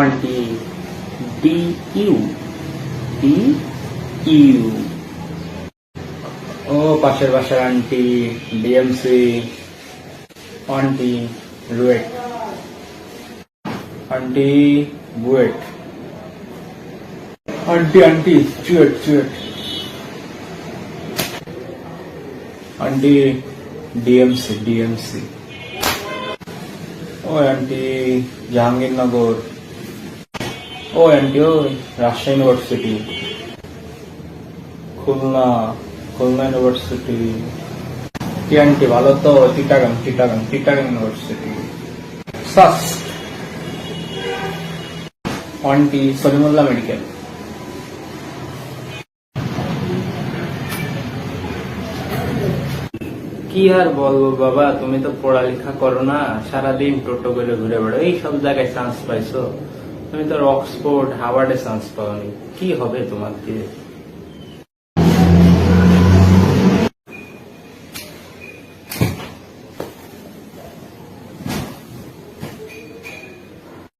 Aunty D U D U. ও পাশের বাসার aunty DMC. Aunty RUET aunty BUET. Aunty aunty CUET CUET. Aunty DMC DMC. ও aunty Jahangirnagar. ও aunty ওই Rajshahi University. Khulna Khulna University. কি aunty ভালো তো? চিটাগাং চিটাগাং চিটাগাং ইউনিভার্সিটি। সাস আন্টি সলিমুল্লাহ মেডিকেল। কি আর বলবো বাবা, তুমি তো পড়ালেখা করো না, সারাদিন টোটো করে ঘুরে বেড়ো, এই সব জায়গায় চান্স পাইছো। তুমি তো অক্সফোর্ড হার্ভার্ডে চান্স পাওনি, কি হবে তোমার দিয়ে?